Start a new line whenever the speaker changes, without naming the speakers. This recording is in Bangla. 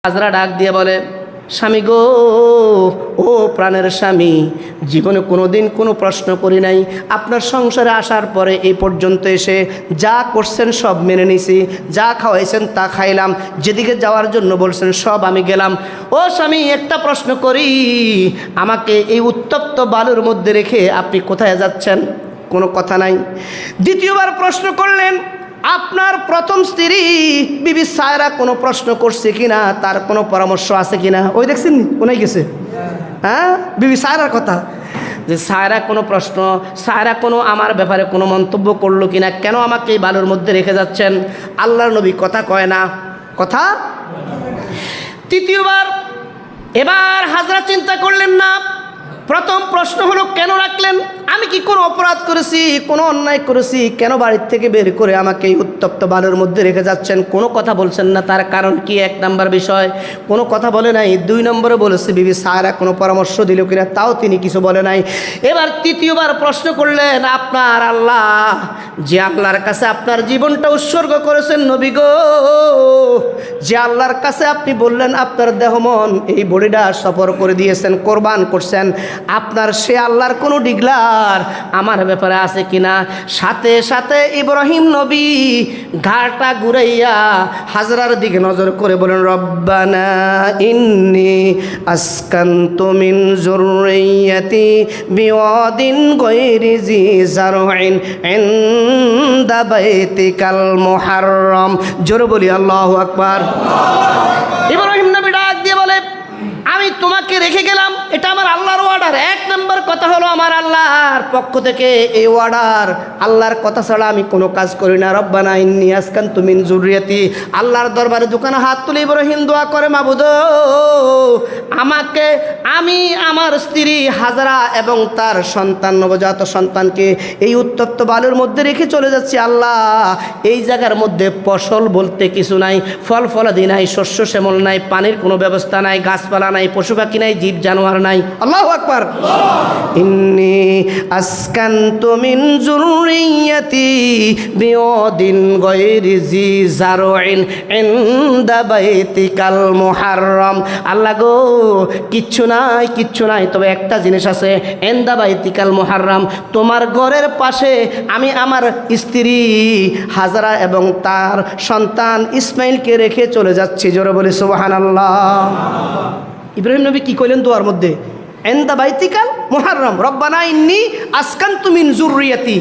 হাজরা ডাক দিয়ে বলে, স্বামী গো, ও প্রাণের স্বামী, জীবনে কোনোদিন কোনো প্রশ্ন করি নাই, আপনার সংসারে আসার পরে এই পর্যন্ত এসে যা করছেন সব মেনে নিছি, যা খাওয়াইছেন তা খাইলাম, যেদিকে যাওয়ার জন্য বলছেন সব আমি গেলাম। ও স্বামী, একটা প্রশ্ন করি, আমাকে এই উত্তপ্ত বালুর মধ্যে রেখে আপনি কোথায় যাচ্ছেন? কোনো কথা নাই। দ্বিতীয়বার প্রশ্ন করলেন, আপনার প্রথম স্ত্রী বিবি সায়রা কোনো প্রশ্ন করছে কিনা, তার কোনো পরামর্শ আছে কিনা? ওই দেখছেন কোনায় গেছে, হ্যাঁ, বিবি সায়রার কথা, যে সায়রা কোনো প্রশ্ন, সায়রা কোনো আমার ব্যাপারে কোনো মন্তব্য করলো কিনা, কেন আমাকে এই বালুর মধ্যে রেখে যাচ্ছেন? আল্লাহর নবী কথা কয় না, কথা। তৃতীয়বার এবার হাজরা চিন্তা করলেন না। প্রথম প্রশ্ন হলো, কেন রাখলেন? আমি কি কোনো অপরাধ করেছি, কোনো অন্যায় করেছি? কেন বাড়ির থেকে বের করে আমাকে এই উত্তপ্ত বালুর মধ্যে রেখে যাচ্ছেন? কোনো কথা বলছেন না। তার কারণ কি? এক নম্বর বিষয়, কোনো কথা বলে নাই। দুই নম্বরে বলেছে বিবি সায়রা কোনো পরামর্শ দিল কিনা, তাও তিনি কিছু বলে নাই। এবার তৃতীয়বার প্রশ্ন করলেন, আপনার আল্লাহ, যে আল্লাহর কাছে আপনার জীবনটা উৎসর্গ করেছেন নবী গো, যে আল্লাহর কাছে আপনি বললেন আপনার দেহ মন এই বডিটা সফর করে দিয়েছেন, কোরবান করছেন, আপনার সে আল্লাহর কোনো ডিগলার আমার ব্যাপারে আছে কিনা? সাথে সাথে ইব্রাহিম নবী ঘাড়টা ঘুরাইয়া হাজরার দিকে নজর করে বলেন, রব্বানা ইন্নী আসকানতু মিন যুররিয়্যাতি বিওয়াদিন গায়রি জি জারইন ইনদা বাইতিকাল মুহাররম। জোরে বলি আল্লাহু আকবার। ইব্রাহিম নবী ডাক দিয়ে বলে, আমি তোমাকে রেখে গেলাম, এটা আমার আল্লাহর অর্ডার। এক নম্বর কথা হলো, আমার আল্লাহর পক্ষ থেকে এই অর্ডার, আল্লাহর কথা ছাড়া আমি কোনো কাজ করি না। রব্বানা ইন্নী আসকানতু মিন যুররিয়্যাতি, আল্লাহর দরবারে দুখানা হাত তুলে ইব্রাহিম দোয়া করে, মাবুদ আমাকে, আমি আমার স্ত্রী হাজরা এবং তার সন্তান, নবজাত সন্তানকে এই উত্তপ্ত বালুর মধ্যে রেখে চলে যাচ্ছি। আল্লাহ, এই জায়গার মধ্যে ফসল বলতে কিছু নাই, ফল ফলাদি নাই, শস্য শ্যামল নাই, পানির কোনো ব্যবস্থা নাই, গাছপালা নাই, পশু পাখি নাই, জীব জানোয়ার নাই। আল্লাহু আকবার। ইন্নী আসকানতু মিন যুররিয়্যাতি বিওয়াদিন গায়রি জি জারইন ইনদা বাইতিকাল মুহাররম। আল্লাহ গো, কিচ্ছু নাই, কিচ্ছু নাই, তবে একটা জিনিস আছে, ইনদা বাইতিকাল মুহাররম, তোমার ঘরের পাশে আমি আমার স্ত্রী হাজরা এবং তার সন্তান ইসমাইলকে রেখে চলে যাচ্ছি। জোরে বলি সুবহানাল্লাহ। ইব্রাহিম নবী কি কইলেন দোয়ার মধ্যে? ইনদা বাইতিকাল মুহাররম, রব্বানা ইন্নী আসকানতু মিন যুররিয়্যাতি।